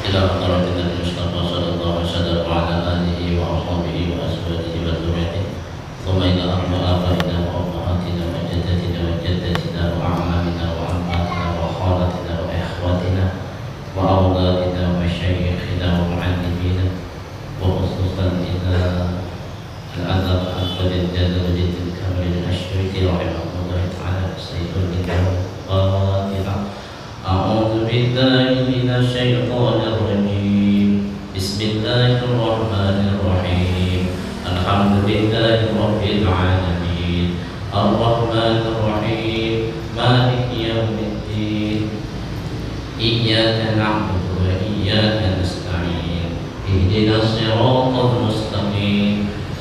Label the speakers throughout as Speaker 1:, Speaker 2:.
Speaker 1: إلى حضرة النبي المصطفى صلى الله عليه وسلم وعلى آله وأصحابه وأزواجه وذريته ثم إلى أرض آبائنا وأمهاتنا وجدتنا وجدتنا وأعمامنا وعماتنا وخالتنا وإخواتنا وأولادنا ومشايخنا ومعلمينا وخصوصا إلى الأدب أكبر الجلال جد الكامل الأشرف رحمه الله تعالى سيد الإمام الفاتحة. أعوذ بالله من الشيطان الرجيم. بسم الله الرحمن الرحيم. الحمد لله رب العالمين الرحمن الرحيم مالك يوم الدين إياك نعبد وإياك نستعين اهدنا الصراط المستقيم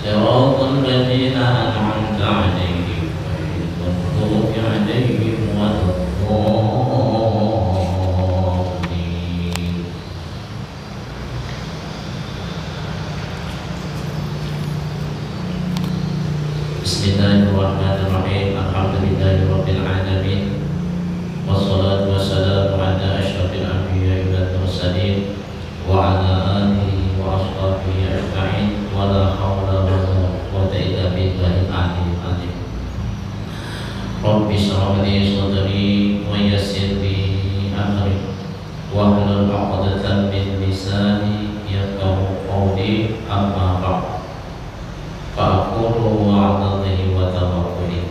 Speaker 1: صراط الذين أنعمت عليهم غير المغضوب عليهم ولا الضالين. بسم الله الرحمن الرحيم الحمد لله رب العالمين والصلاة والسلام على أشرف الأنبياء والمرسلين وعلى آله وأصحابه أجمعين ولا حول ولا قوة إلا بالله العلي العظيم. رب اشرح لي صدري ويسر لي أمري واحلل عقدة من لساني يفقهوا قولي. أما بعد فأقول وعلى الله وتوكلي.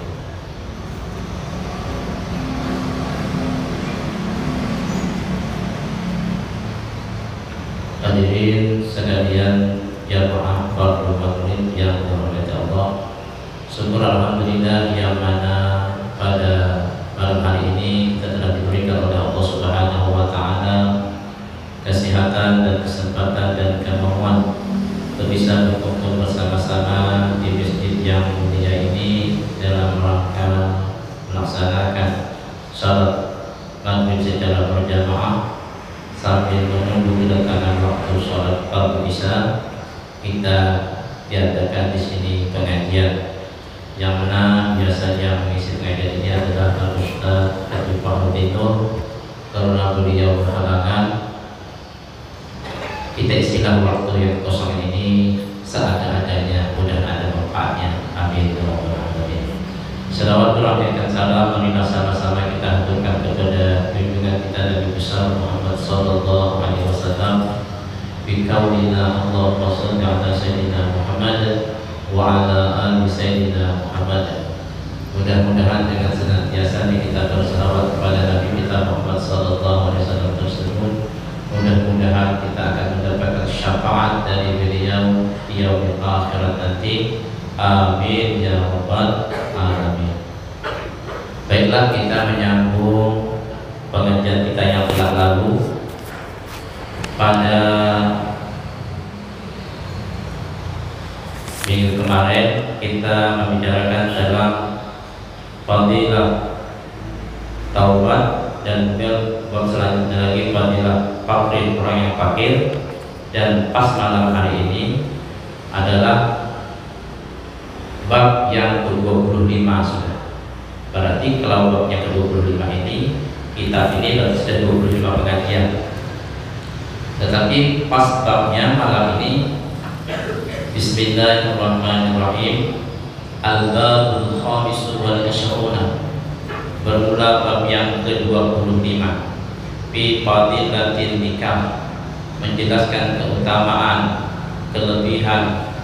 Speaker 1: Hadirin sekalian jamaah fardhu maghrib yang dirahmati Allah, syukur alhamdulillah yang mana pada malam hari ini kita telah diberikan oleh Allah Subhanahu wa taala kesehatan dan kesempatan dan kemauan untuk bisa berkumpul bersama-sama di masjid yang mulia ini dalam rangka melaksanakan salat maghrib secara berjamaah. Sambil menunggu kedatangan waktu sholat fardu isya, kita diadakan di sini pengajian yang mana biasanya mengisi pengajian ini adalah Al-Ustaz Habib Fahruddin Nur. Karena beliau berhalangan, kita istilah waktu yang kosong ini seada-adanya, mudah ada manfaatnya. Amin ya rabbal alamin. Salawat dan salam marilah sama-sama kita haturkan kepada junjungan kita Nabi besar Muhammad sallallahu alaihi wasallam. Bi qaulina Allahumma shalli ala sayyidina Muhammad wa ala ali sayyidina Muhammad. Mudah-mudahan dengan senantiasa kita berselawat kepada Nabi kita Muhammad sallallahu alaihi wasallam tersebut, mudah-mudahan kita akan mendapatkan syafaat dari beliau di yaumil akhirat nanti. Amin ya rabbal alamin. Baiklah, kita menyambung pengajian kita yang telah lalu. Pada minggu kemarin kita membicarakan dalam fadilah taubat, dan bab selanjutnya lagi fadilah fakir, orang yang fakir. Dan pas malam hari ini adalah bab yang ke-25 sudah. Berarti kalau bab yang ke-25 ini, kitab ini sudah 25 pengajian. Tetapi pas babnya malam ini, Bismillahirrahmanirrahim. Al-babul khamisu wal ishruna. Bermula bab yang ke-25. Fi fadilatil nikah. Menjelaskan keutamaan, kelebihan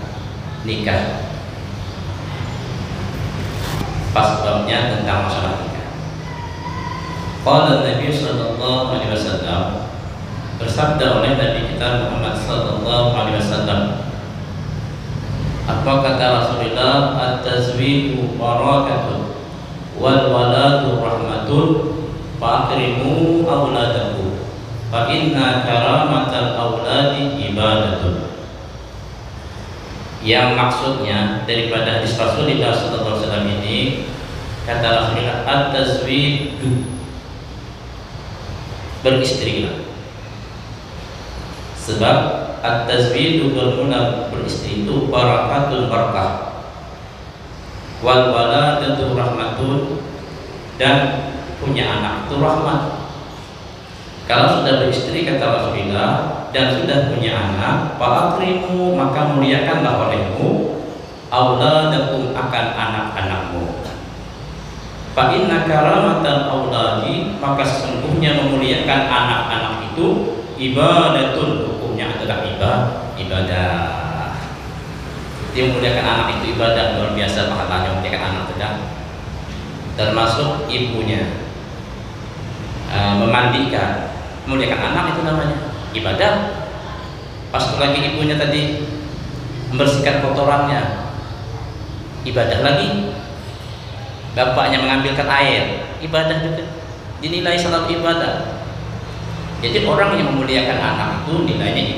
Speaker 1: nikah. Pas babnya tentang masalah nikah. Qala Nabi sallallahu alaihi wasallam, bersabda oleh Nabi kita Muhammad sallallahu alaihi wasallam, apa kata Rasulullah? At-tazwiju barakatun wal waladu rahmatun fa'akrimu auladahu fa inna karamatal auladi ibadatun. Yang maksudnya daripada hadis Rasulullah sallallahu alaihi wasallam ini, kata Rasulullah, at-tazwiju, beristrilah. Sebab at-tazwiju bermula beristri itu barakatun, barakah, wal waladatu rahmatun, dan punya anak itu rahmat. Kalau sudah beristri, kata Rasulullah, dan sudah punya anak, fa'akrimu maka muliakanlah olehmu auladakum akan anak-anakmu. Fa inna karamatan auladi maka sesungguhnya memuliakan anak-anak itu ibadatun, hukumnya adalah ibadah. Dia memuliakan anak itu ibadah, luar biasa pahalanya memuliakan anak itu dah. Termasuk ibunya memandikan, memuliakan anak itu namanya ibadah. Pas lagi ibunya tadi membersihkan kotorannya, ibadah lagi. Bapaknya mengambilkan air, ibadah juga, dinilai selalu ibadah. Jadi orang yang memuliakan anak itu nilainya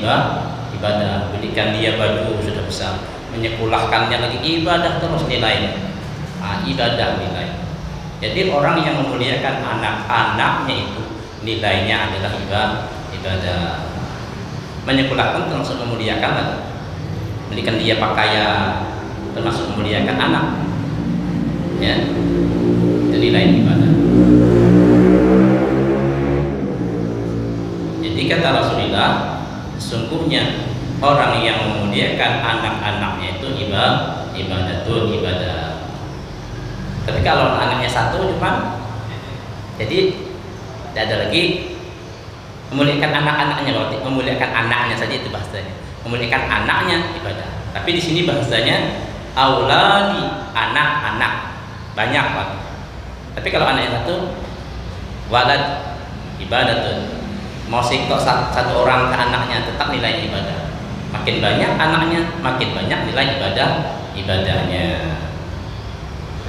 Speaker 1: ibadah. Belikan dia baju sudah besar, menyekolahkannya lagi, ibadah terus nilainya. Ibadah nilai. Jadi orang yang memuliakan anak-anaknya itu nilainya adalah ibadah. Menyekolahkan termasuk memuliakan, belikan dia pakaian termasuk memuliakan anak. Ya, itu nilai ibadah. Jadi kata Rasulullah, sesungguhnya orang yang memuliakan anak-anaknya itu ibadah. Tapi kalau anaknya satu cuma, jadi tidak ada lagi memuliakan anak-anaknya, berarti memuliakan anaknya saja itu bahasanya. Memuliakan anaknya ibadah. Tapi di sini bahasanya auladi, anak-anak. Banyak banget. Tapi kalau anaknya satu, walad ibadatun. Mau sikok satu orang ke anaknya tetap nilai ibadah. Makin banyak anaknya, makin banyak nilai ibadahnya.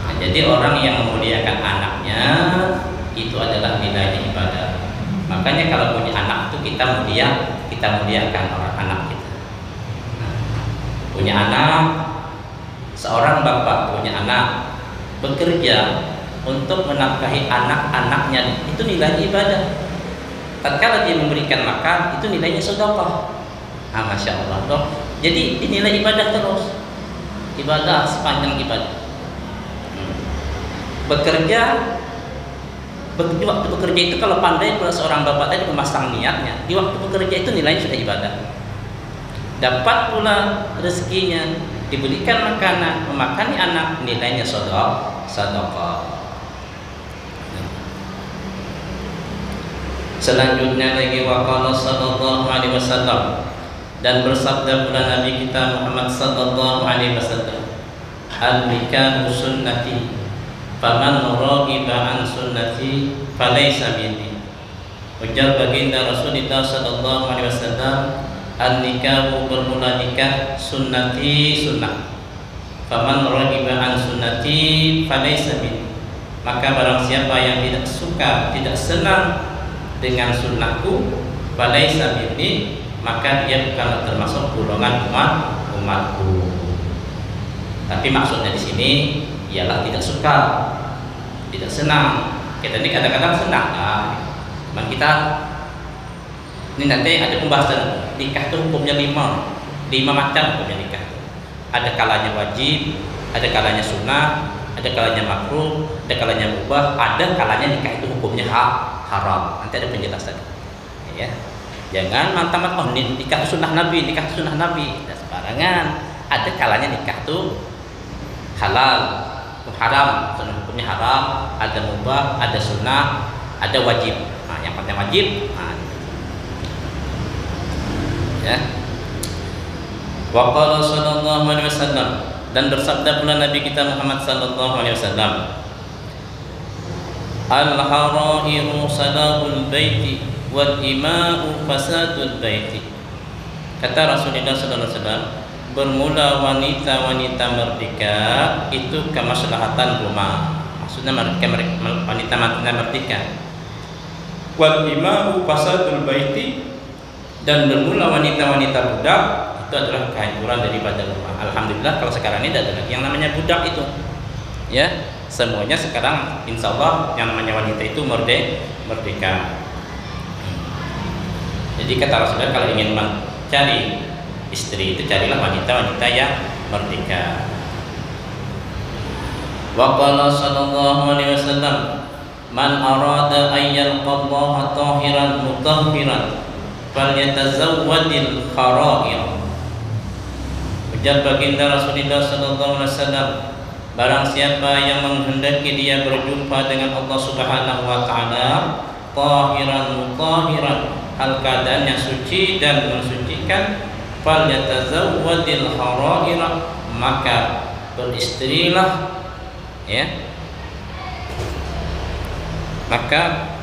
Speaker 1: Nah, jadi orang yang memuliakan anaknya itu adalah nilainya ibadah. Makanya kalau punya anak itu kita muliakan orang anak kita. Nah, punya anak, seorang bapak punya anak, bekerja untuk menafkahi anak-anaknya, itu nilai ibadah. Tatkala dia memberikan makan, itu nilainya sedekah. Masya Allah dong. Jadi dinilai ibadah terus, ibadah sepanjang ibadah. Bekerja, waktu bekerja itu kalau pandai pula seorang bapak tadi memasang niatnya, di waktu bekerja itu nilainya sudah ibadah. Dapat pula rezekinya, diberikan makanan, memakani anak, nilainya sedekah. Selanjutnya lagi waqala sallallahu alaihi wasallam, dan bersabda pula Nabi kita Muhammad sallallahu alaihi wasallam, al-nikahu sunnati faman raghiba an sunnati falaysa minni. Ujar baginda Rasulullah sallallahu alaihi wasallam, an-nikahu bermula nikah sunnati sunnah. Faman raghiba an sunnati falaysa minni. Maka barang siapa yang tidak suka, tidak senang dengan sunnahku, falaysa minni, maka dia bukan termasuk golongan umatku. Tapi maksudnya di sini ialah tidak suka, tidak senang. Kita ini kadang-kadang senang, cuman kita ini nanti ada pembahasan nikah itu hukumnya lima macam hukumnya nikah. Ada kalanya wajib, ada kalanya sunnah, ada kalanya makruh, ada kalanya mubah, ada kalanya nikah itu hukumnya haram. Nanti ada penjelasan. Ya, jangan mantap-mantap nikah itu sunnah Nabi, nikah itu sunnah Nabi, tidak sembarangan. Ada kalanya nikah itu halal, haram, hukumnya haram, ada mubah, ada sunnah, ada wajib. Nah, yang penting wajib. Ya. Wa qala sallallahu alaihi wasallam, dan bersabda pula Nabi kita Muhammad sallallahu alaihi wasallam, al-harairu salahul baiti wal ima'u fasadul baiti. Kata Rasulullah sallallahu alaihi wasallam, bermula wanita-wanita merdeka itu kemaslahatan rumah. Maksudnya wanita merdeka. Wal ima'u fasadul baiti, dan bermula wanita-wanita budak itu adalah kehancuran daripada rumah. Alhamdulillah kalau sekarang ini tidak ada lagi yang namanya budak itu. Ya, semuanya sekarang insya Allah yang namanya wanita itu merdeka. Jadi kata Rasulullah, kalau ingin mencari istri itu carilah wanita-wanita yang merdeka. Wa qala sallallahu alaihi wasallam, man arada an yalqa Allah tahiran mutahhiran falyatazawwadil kharair. Ujar baginda Rasulullah sallallahu alaihi wasallam, barang siapa yang menghendaki dia berjumpa dengan Allah Subhanahu wa taala tahiran mutahiran, hal keadaannya suci dan mensucikan, falyatazawwadil kharair, maka beristrilah, ya, maka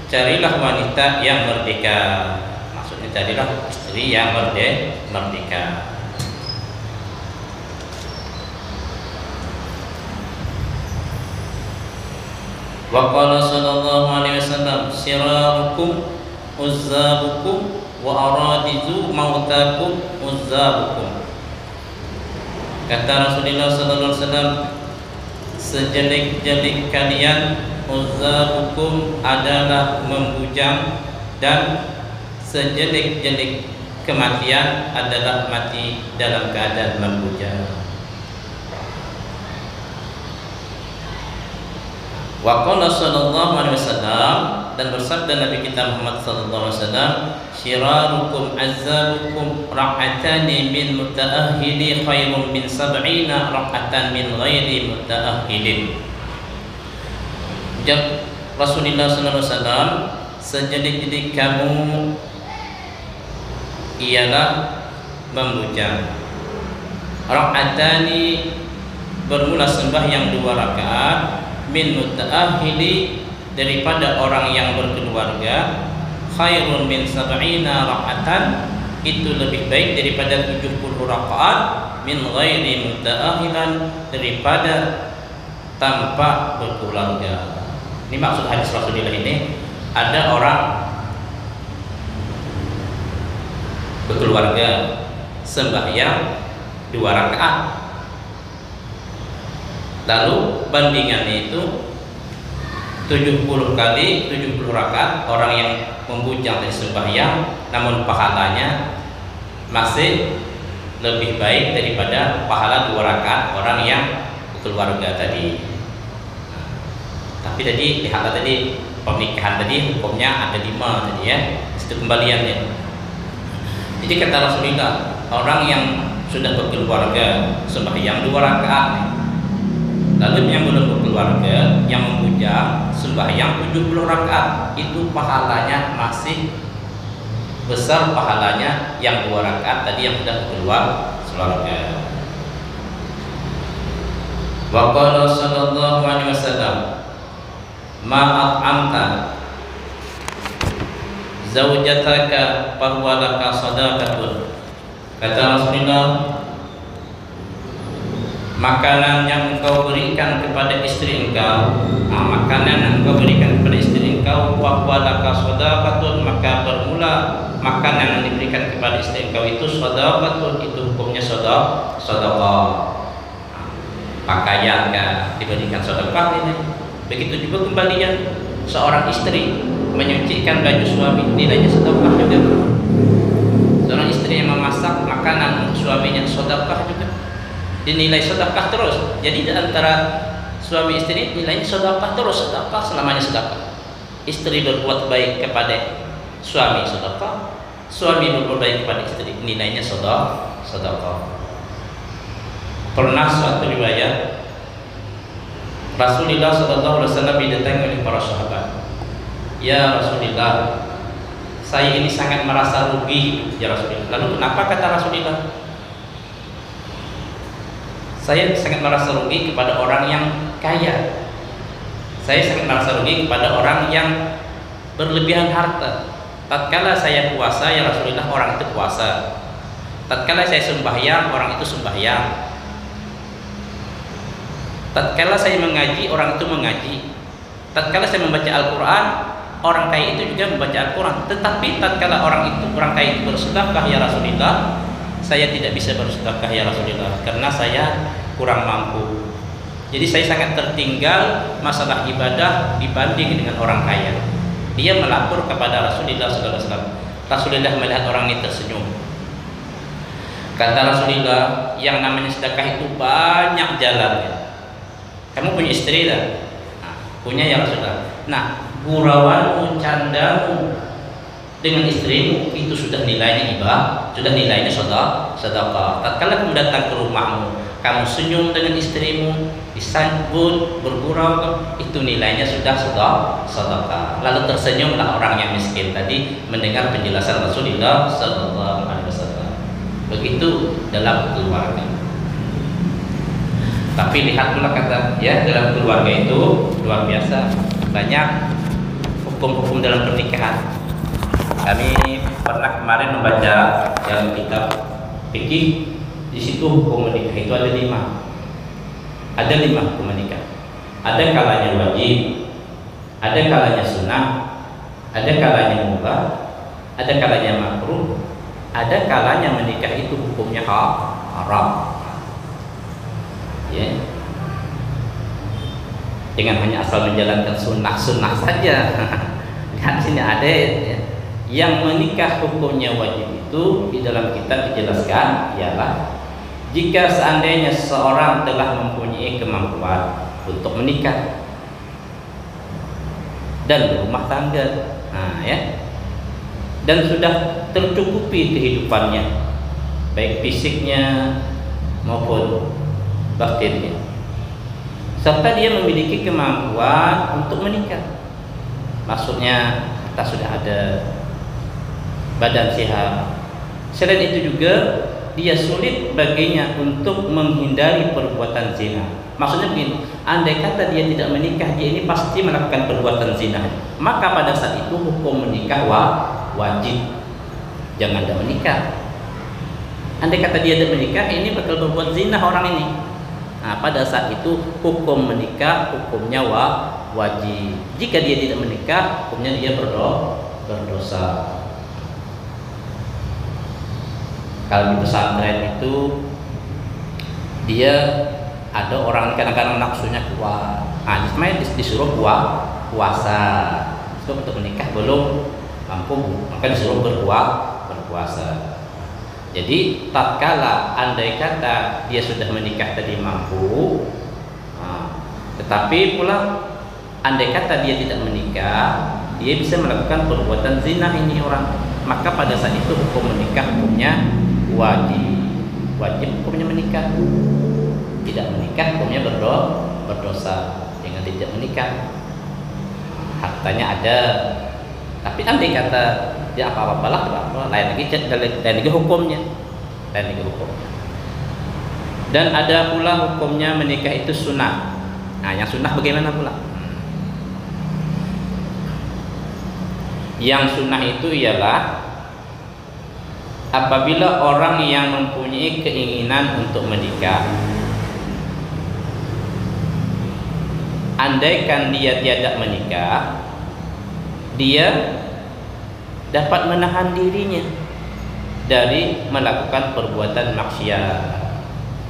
Speaker 1: carilah wanita yang merdeka. Maksudnya carilah istri yang merdeka. Wa qala sallallahu alaihi wasallam, sirarukum uzzabukum wa aradizu mautakum uzzabukum. Kata Rasulullah sallallahu alaihi wasallam, sejelek-jelek kalian uzzabukum adalah membujang, dan sejelek-jelek kematian adalah mati dalam keadaan membujang. Wa qala sallallahu alaihi wasallam, dan bersabda Nabi kita Muhammad sallallahu alaihi wasallam, syirarukum azzabukum ra'atani min mutaahhili khairun min sab'ina ra'atan min ghairi mutaahhilin. Rasulullah sallallahu alaihi wasallam, sejelek-jelek kamu ialah membujang. Ra'atani, bermula sembahyang 2 rakaat, min mutaahhili, daripada orang yang berkeluarga, khairun min sab'ina ra'atan, itu lebih baik daripada 70 rakaat, min ghairi mutaahhilan, daripada tanpa berkeluarga. Ini maksud hadis Rasulullah ini, ada orang berkeluarga sembahyang 2 rakaat, lalu bandingannya itu 70 kali 70 rakaat orang yang membujang dari sembahyang, namun pahalanya masih lebih baik daripada pahala 2 rakaat orang yang berkeluarga tadi. Tapi tadi lihatlah tadi pernikahan tadi hukumnya ada 5 tadi, ya, itu kembaliannya. Jadi kata Rasulullah, orang yang sudah berkeluarga sembahyang 2 rakaat, lalu yang belum berkeluarga yang membujang sembahyang 70 rakaat, itu pahalanya masih besar pahalanya yang 2 rakaat tadi yang sudah berkeluarga. Wa qala sallallahu alaihi wasallam, ma'at'amta zaujataka fahuwa laka sadaqatun. Kata Rasulullah, makanan yang engkau berikan kepada istri engkau, makanan yang engkau berikan kepada istri engkau, fahuwa laka sadaqatun, maka bermula makanan yang diberikan kepada istri engkau itu sadaqatun, itu hukumnya sedekah. Pakaian kan diberikan sedekah ini. Begitu juga kembalian seorang istri menyucikan baju suami, nilainya sedekah juga. Seorang istri yang memasak makanan untuk suaminya, sedekah juga, dinilai sedekah terus. Jadi di antara suami istri nilainya sedekah terus, sedekah selamanya sedekah. Istri berbuat baik kepada suami, sedekah. Suami berbuat baik kepada istri, nilainya sedekah. Pernah suatu riwayat Rasulullah sallallahu alaihi wasallam didatangi oleh para sahabat. Ya Rasulullah, saya ini sangat merasa rugi, ya Rasulullah. Lalu kenapa, kata Rasulullah? Saya sangat merasa rugi kepada orang yang kaya. Saya sangat merasa rugi kepada orang yang berlebihan harta. Tatkala saya puasa, ya Rasulullah, orang itu puasa. Tatkala saya sembahyang, orang itu sembahyang. Tatkala saya mengaji, orang itu mengaji. Tatkala saya membaca Al-Quran, orang kaya itu juga membaca Al-Quran. Tetapi tatkala orang kaya itu bersedekah, ya Rasulullah, saya tidak bisa bersedekah, ya Rasulullah, karena saya kurang mampu. Jadi saya sangat tertinggal masalah ibadah dibanding dengan orang kaya. Dia melapor kepada Rasulullah SAW. Rasulullah melihat orang ini tersenyum. Kata Rasulullah, yang namanya sedekah itu banyak jalannya. Kamu punya istri tak? Nah, punya, ya Rasulullah. Nah, gurauanmu, candamu dengan istrimu itu sudah nilainya ibadah, sudah nilainya sedekah. Tatkala kamu datang ke rumahmu, kamu senyum dengan istrimu, disambut, bergurau, itu nilainya sudah sedekah. Lalu tersenyumlah orang yang miskin tadi mendengar penjelasan Rasulullah sallallahu alaihi wasallam. Begitu dalam keluarga. Tapi lihat pula kata ya, dalam keluarga itu luar biasa banyak hukum-hukum dalam pernikahan. Kami pernah kemarin membaca dalam kitab fikih, di situ hukum menikah itu ada 5. Ada 5 hukum menikah. Ada kalanya wajib, ada kalanya sunnah, ada kalanya mubah, ada kalanya makruh, ada kalanya menikah itu hukumnya haram. Ya. Jangan hanya asal menjalankan sunnah saja. Lihat sini ada ya. Yang menikah hukumnya wajib itu di dalam kitab dijelaskan ialah jika seandainya seorang telah mempunyai kemampuan untuk menikah dan berumah tangga, ya, dan sudah tercukupi kehidupannya baik fisiknya maupun batinnya, serta dia memiliki kemampuan untuk menikah. Maksudnya kita sudah ada badan sehat. Selain itu juga dia sulit baginya untuk menghindari perbuatan zina. Maksudnya begini, andai kata dia tidak menikah, dia ini pasti melakukan perbuatan zina. Maka pada saat itu hukum menikah wajib. Jangan dia menikah. Andai kata dia tidak menikah, ini bakal berbuat zina orang ini. Nah, pada saat itu hukum menikah hukumnya wajib. Jika dia tidak menikah, hukumnya dia berdosa. Kalau di pesantren itu dia ada orang kadang-kadang nafsunya kuat. Nah, disuruh puasa. Itu untuk menikah belum mampu, maka disuruh berpuasa. Jadi tatkala andai kata dia sudah menikah tadi mampu, tetapi pula andai kata dia tidak menikah, dia bisa melakukan perbuatan zina ini orang. Maka pada saat itu hukum menikah hukumnya wajib hukumnya menikah. Tidak menikah hukumnya berdosa dengan tidak menikah. Hartanya ada, tapi andai kata dia apa-apalah, lain lagi hukumnya. Dan ada pula hukumnya menikah itu sunnah. Nah, yang sunnah bagaimana pula? Yang sunnah itu ialah apabila orang yang mempunyai keinginan untuk menikah, andaikan dia tidak menikah, dia dapat menahan dirinya dari melakukan perbuatan maksiat.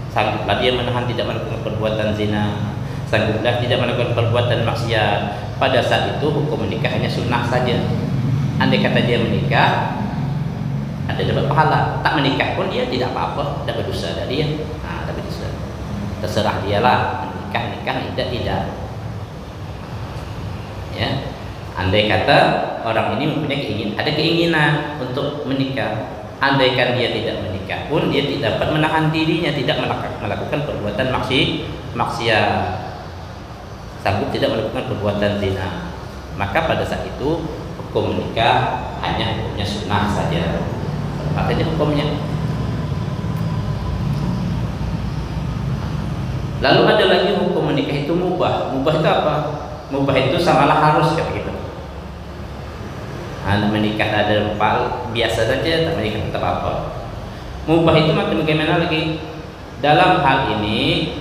Speaker 1: Sangguplah dia menahan tidak melakukan perbuatan zina, sangguplah tidak melakukan perbuatan maksiat. Pada saat itu hukum menikah hanya sunnah saja. Andai kata dia menikah, ada dapat pahala. Tak menikah pun dia tidak apa-apa, dapat dosa dari dia. Dapat dosa. Terserah dialah nikah tidak. Ya. Andai kata orang ini mempunyai keinginan untuk menikah, andaikan dia tidak menikah pun dia tidak dapat menahan dirinya tidak melakukan perbuatan maksiat, sanggup tidak melakukan perbuatan zina, maka pada saat itu hukum menikah hanya hukumnya sunnah saja. Makanya hukumnya. Lalu ada lagi hukum menikah itu mubah. Mubah itu apa? Mubah itu samalah harus kayak gitu. Menikah ada biasa saja, tak menikah tetap apa. Mubah itu makin bagaimana lagi? Dalam hal ini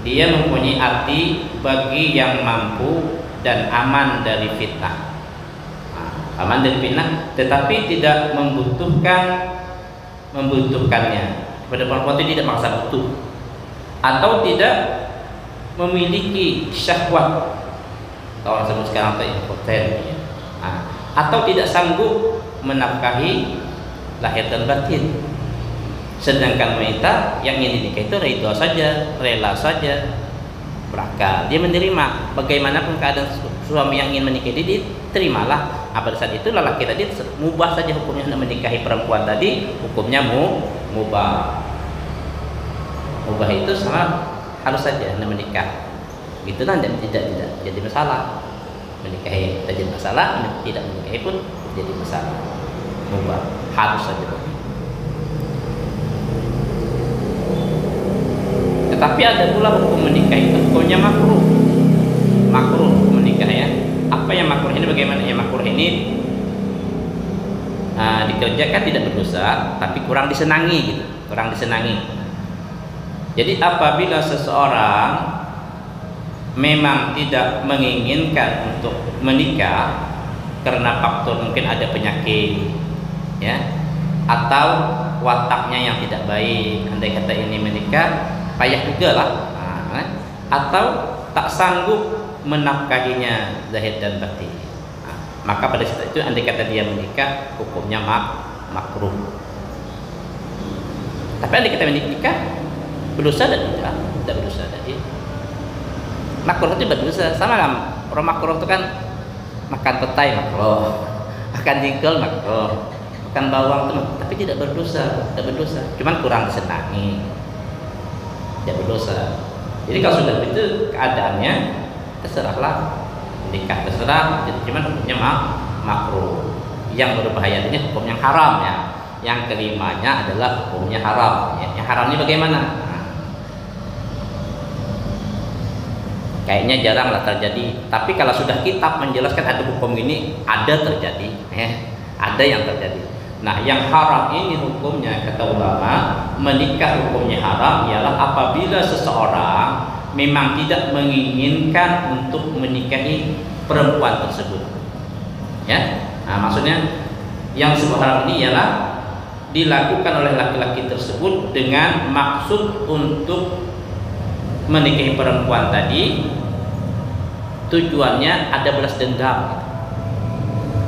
Speaker 1: dia mempunyai arti bagi yang mampu dan aman dari fitnah. Aman dari fitnah, tetapi tidak membutuhkannya. Kepada perempuan itu tidak maksa butuh, atau tidak memiliki syahwat. Orang sebut sekarang itu impoten, ya. Atau tidak sanggup menafkahi lahir dan batin. Sedangkan wanita yang ingin dinikah itu rela saja, berakal. Dia menerima bagaimanapun keadaan
Speaker 2: suami yang ingin menikahi dia, terimalah. Pada saat itu lelaki tadi mubah saja hukumnya hendak menikahi perempuan tadi, hukumnya mubah. Mubah itu sama harus saja hendak menikah. Gitu kan tidak jadi masalah. Menikahi tak jadi masalah, tidak menikahi pun jadi masalah. Mubah harus saja. Tetapi ada pula hukum menikah itu hukumnya makruh. Makruh hukum menikah ya. Apa yang makruh ini bagaimana? Ya makruh ini dikerjakan tidak berdosa, tapi kurang disenangi gitu. Kurang disenangi. Jadi apabila seseorang memang tidak menginginkan untuk menikah karena faktor mungkin ada penyakit ya, atau wataknya yang tidak baik, andai kata ini menikah payah juga lah, atau tak sanggup menafkahinya zahir dan batin, maka pada saat itu andai kata dia menikah hukumnya makruh. Tapi andai kata menikah berdosa dan tidak berdosa tadi. Makruh itu berdosa, sama kan? Orang makruh itu kan makan petai makruh, makan jengkol makruh, makan bawang itu, tapi tidak berdosa, cuman kurang disenangi, tidak berdosa. Jadi kalau sudah itu keadaannya, terserahlah, nikah terserah, cuman hukumnya makruh. Yang berbahaya ini hukum yang haram ya. Yang kelimanya adalah hukumnya haram. Yang haramnya bagaimana? Kayaknya jarang lah terjadi. Tapi kalau sudah kitab menjelaskan ada hukum ini, ada terjadi, ada yang terjadi. Nah, yang haram ini hukumnya kata ulama, menikah hukumnya haram ialah apabila seseorang memang tidak menginginkan untuk menikahi perempuan tersebut. Ya, nah, maksudnya yang disebut haram ini ialah dilakukan oleh laki-laki tersebut dengan maksud untuk menikahi perempuan tadi, tujuannya ada balas dendam.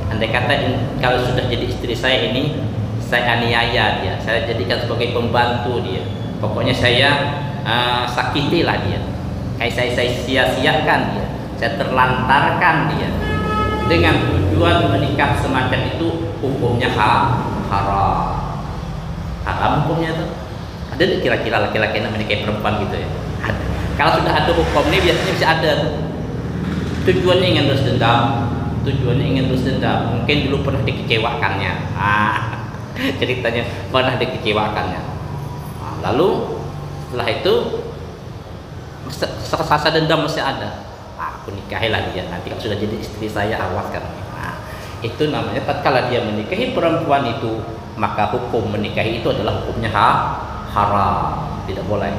Speaker 2: Andai kata kalau sudah jadi istri saya ini, saya aniaya dia, saya jadikan sebagai pembantu dia, pokoknya saya sakitilah dia, kayak saya sia-siakan dia, saya terlantarkan dia, dengan tujuan menikah semacam itu, hukumnya haram hukumnya tuh. Ada kira-kira laki-laki yang menikahi perempuan gitu ya? Ada. Kalau sudah ada hukum ini biasanya bisa ada tuh. Tujuannya ingin balas dendam, mungkin dulu pernah dikecewakannya, ceritanya pernah dikecewakannya, lalu setelah itu rasa dendam masih ada, aku nikahilah dia, nanti kalau sudah jadi istri saya awas kan. Itu namanya tatkala dia menikahi perempuan itu, maka hukum menikahi itu adalah hukumnya haram, tidak boleh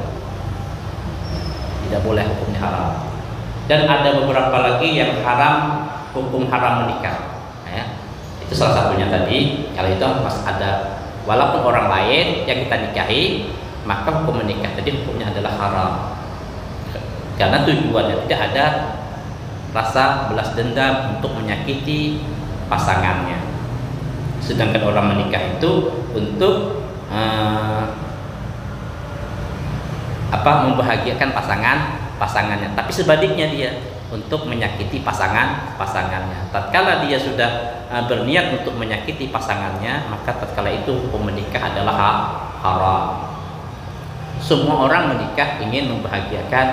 Speaker 2: hukumnya haram. Dan ada beberapa lagi yang haram, hukum haram menikah ya. Itu salah satunya tadi. Kalau itu pas ada, walaupun orang lain yang kita nikahi, maka hukum menikah tadi hukumnya adalah haram, karena tujuannya tidak ada rasa belas dendam untuk menyakiti pasangannya. Sedangkan orang menikah itu untuk membahagiakan pasangannya, tapi sebaliknya dia untuk menyakiti pasangannya. Tatkala dia sudah berniat untuk menyakiti pasangannya, maka tatkala itu hukum menikah adalah haram. Semua orang menikah ingin membahagiakan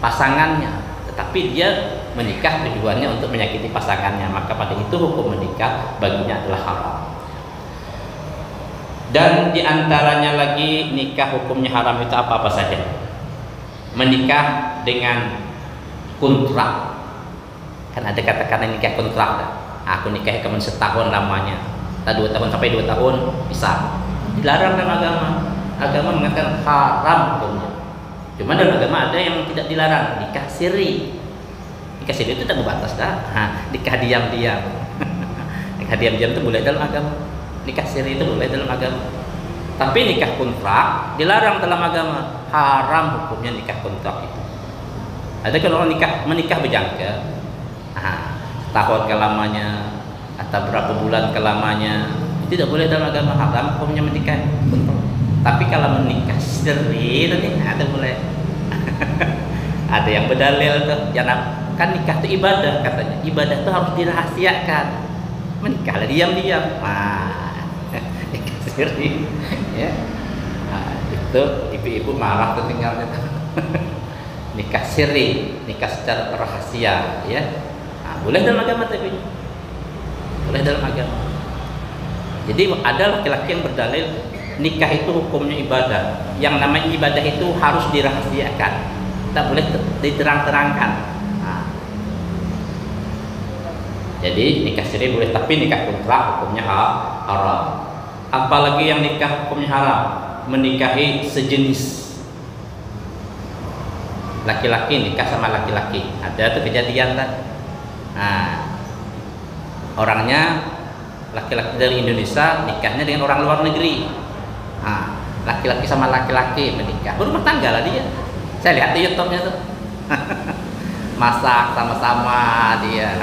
Speaker 2: pasangannya, tetapi dia menikah tujuannya untuk menyakiti pasangannya, maka pada itu hukum menikah baginya adalah haram. Dan diantaranya lagi nikah hukumnya haram itu apa saja? Menikah dengan kontrak, kan ada katakan nikah kontrak. Aku nikah kamu setahun lamanya, 2 tahun sampai 2 tahun bisa. Dilarang dalam agama. Agama mengatakan haram hukumnya. Cuma dalam agama ada yang tidak dilarang, nikah siri. Nikah siri itu tidak berbatas nikah diam-diam. Nikah diam-diam itu boleh dalam agama. Nikah siri itu boleh dalam agama. Tapi nikah kontrak dilarang dalam agama, haram hukumnya nikah kontrak itu. Ada kan orang menikah berjangka, tahun kelamanya atau berapa bulan kelamanya, tidak boleh dalam agama, haram hukumnya menikah kontrak. Tapi kalau menikah siri tadi ada boleh. Ada yang berdalil tuh, jangan kan nikah itu ibadah katanya. Ibadah itu harus dirahasiakan. Menikahlah diam-diam. Nikah siri. Ya. Itu ibu-ibu marah tuh tinggalnya. Nikah siri, nikah secara rahasia, ya. Boleh dalam agama tapi boleh dalam agama. Jadi ada laki-laki yang berdalil nikah itu hukumnya ibadah. Yang namanya ibadah itu harus dirahasiakan, tak boleh diterang-terangkan. Jadi nikah siri boleh, tapi nikah kontrak hukumnya haram. Apalagi yang nikah hukumnya haram, menikahi sejenis. Laki-laki nikah sama laki-laki, ada tuh kejadian kan? Orangnya laki-laki dari Indonesia nikahnya dengan orang luar negeri. Laki-laki sama laki-laki menikah, berumah tangga lah dia. Saya lihat di YouTube-nya tuh. Masak sama-sama dia.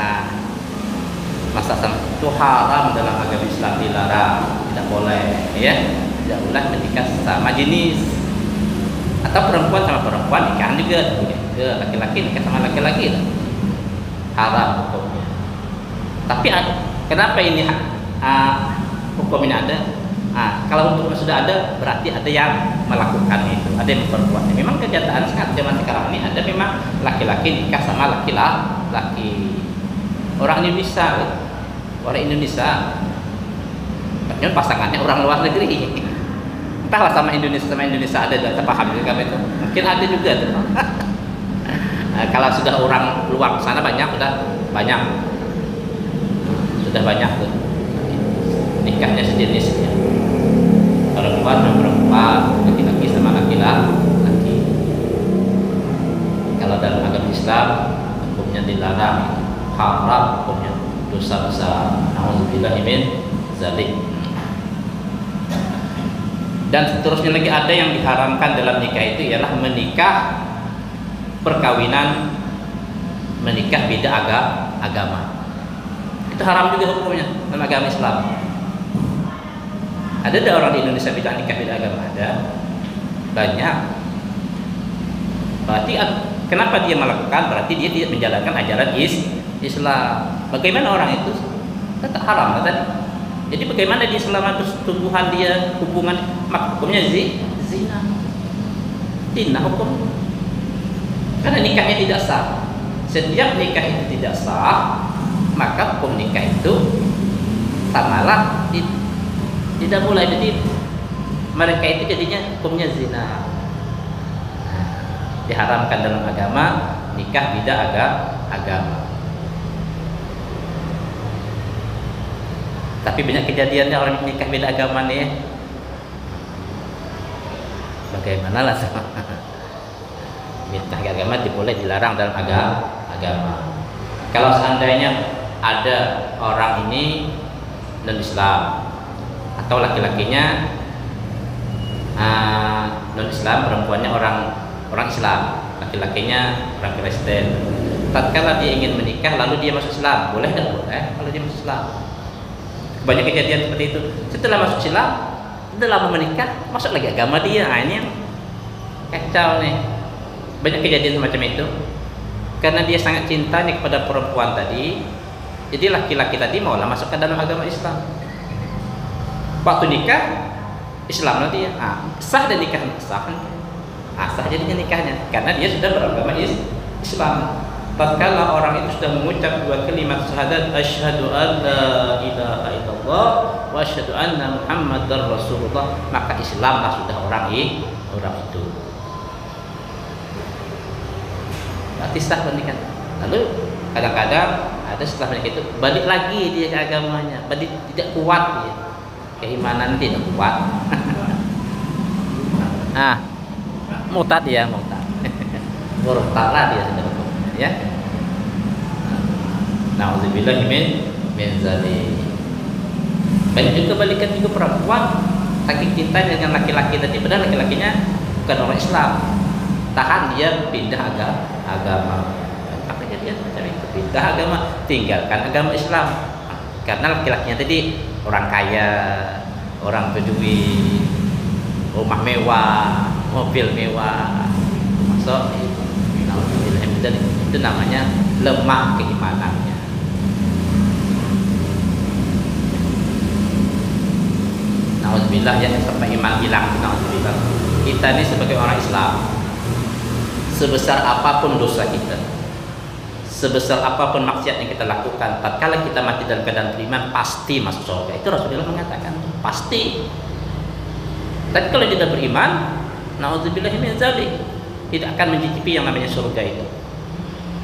Speaker 2: Masak sama itu haram dalam agama Islam, dilarang, tidak boleh, ya. Tidak boleh menikah sama jenis. Atau perempuan sama perempuan nikahan juga, laki-laki nikah sama laki-laki, haram hukumnya. Tapi kenapa ini hukum ini ada? Kalau hukum sudah ada, berarti ada yang melakukan itu, ada yang memperbuatnya. Memang kenyataan zaman sekarang ini ada memang laki-laki nikah sama laki-laki orang Indonesia, padahal pasangannya orang luar negeri. Entahlah sama Indonesia ada, saya paham juga itu. Mungkin ada juga tuh. Kalau sudah orang luar sana sudah banyak tuh nikahnya sejenis ya. Perempuan sama perempuan, laki-laki sama laki-laki. Kalau dalam agama Islam hukumnya dilarang, haram hukumnya, dosa besar. Nauzubillahi min dzalik. Dan seterusnya lagi ada yang diharamkan dalam nikah itu ialah menikah perkawinan, menikah beda agama. Itu haram juga hukumnya dalam agama Islam. Ada orang di Indonesia beda nikah beda agama? Ada, banyak. Berarti kenapa dia melakukan? Berarti dia tidak menjalankan ajaran Islam. Bagaimana orang itu? Tetap haram tadi. Jadi bagaimana dia selama tumbuhan dia hubungan, maka hukumnya zina. Zina hukum. Karena nikahnya tidak sah. Setiap nikah itu tidak sah, maka hukum nikah itu samalah tidak mulai. Jadi mereka itu jadinya hukumnya zina. Diharamkan dalam agama nikah beda agama. Tapi banyak kejadiannya orang nikah beda agama nih. Bagaimana lah sama nikah agama boleh dilarang dalam agama. Kalau seandainya ada orang ini non Islam atau laki-lakinya non Islam, perempuannya orang Islam, laki-lakinya orang Kristen. Tatkala dia ingin menikah lalu dia masuk Islam, boleh tidak boleh kalau dia masuk Islam? Banyak kejadian seperti itu. Setelah masuk Islam, setelah lama menikah, masuk lagi agama dia. Ini yang kacau nih. Banyak kejadian semacam itu. Karena dia sangat cinta nih kepada perempuan tadi, jadi laki-laki tadi maulah masuk ke dalam agama Islam. Waktu nikah, Islam nanti ya. Sah dan nikah sah. Sah jadinya nikahnya. Karena dia sudah beragama Islam. Tatkala orang itu sudah mengucap dua kalimat syahadat, asyhadu an la ilaha illallah wa asyhadu anna muhammadar rasulullah, maka Islamlah sudah orang itu. Berarti sah pernikahan. Lalu kadang-kadang ada setelah menikah itu balik lagi dia ke agamanya, balik tidak kuat dia, keimanan tidak kuat. Murtad ya, murtad. Murtadlah dia sudah. Ya. Nauzubillahi min dzalik. Banyak juga balikan juga perempuan saking cintanya dengan laki-laki tadi, padahal laki-lakinya bukan orang Islam. Tahan dia pindah agama. Apa dia macam itu? Pindah agama, tinggalkan agama Islam. Karena laki-lakinya tadi orang kaya, orang Bedui, rumah mewah, mobil mewah. Masuk nauzubillahi min dzalik. itu namanya lemah keimanannya. Nauzubillah, ya, sampai iman hilang. Nauzubillah. Kita ini sebagai orang Islam, sebesar apapun dosa kita, sebesar apapun maksiat yang kita lakukan, tatkala kita mati dalam keadaan beriman, pasti masuk surga. Itu Rasulullah mengatakan, pasti. Tapi kalau tidak beriman, nauzubillah min dzalik, tidak akan mencicipi yang namanya surga itu.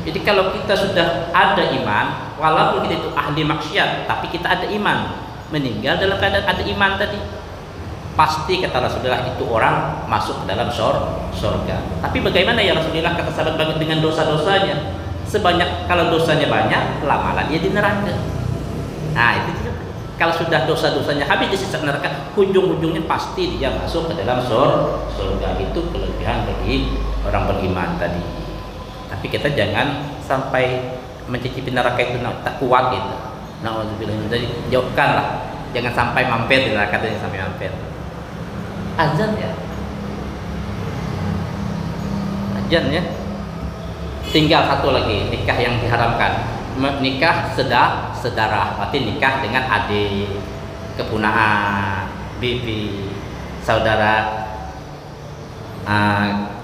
Speaker 2: Jadi kalau kita sudah ada iman, walaupun kita itu ahli maksiat, tapi kita ada iman, meninggal dalam keadaan ada iman tadi, pasti kata Rasulullah itu orang masuk ke dalam surga. Tapi bagaimana ya Rasulullah, kata sahabat, banget dengan dosa-dosanya? Sebanyak, kalau dosanya banyak, lama-lama dia di neraka. Nah itu juga. Kalau sudah dosa-dosanya habis di sisa neraka, ujung-ujungnya pasti dia masuk ke dalam surga. Itu kelebihan bagi orang beriman tadi. Tapi kita jangan sampai mencicipi neraka itu tak kuat gitu. Nauzubillah, jadi jauhkanlah, jangan sampai mampir di neraka, jangan sampai mampir. Azan ya, azan ya. Tinggal satu lagi nikah yang diharamkan, nikah saudara, berarti nikah dengan adik, keponakan, bibi, saudara,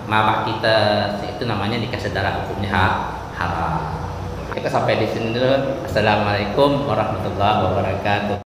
Speaker 2: mama kita, itu namanya nikah saudara, hukumnya haram. Kita sampai di sini dulu. Assalamualaikum warahmatullahi wabarakatuh.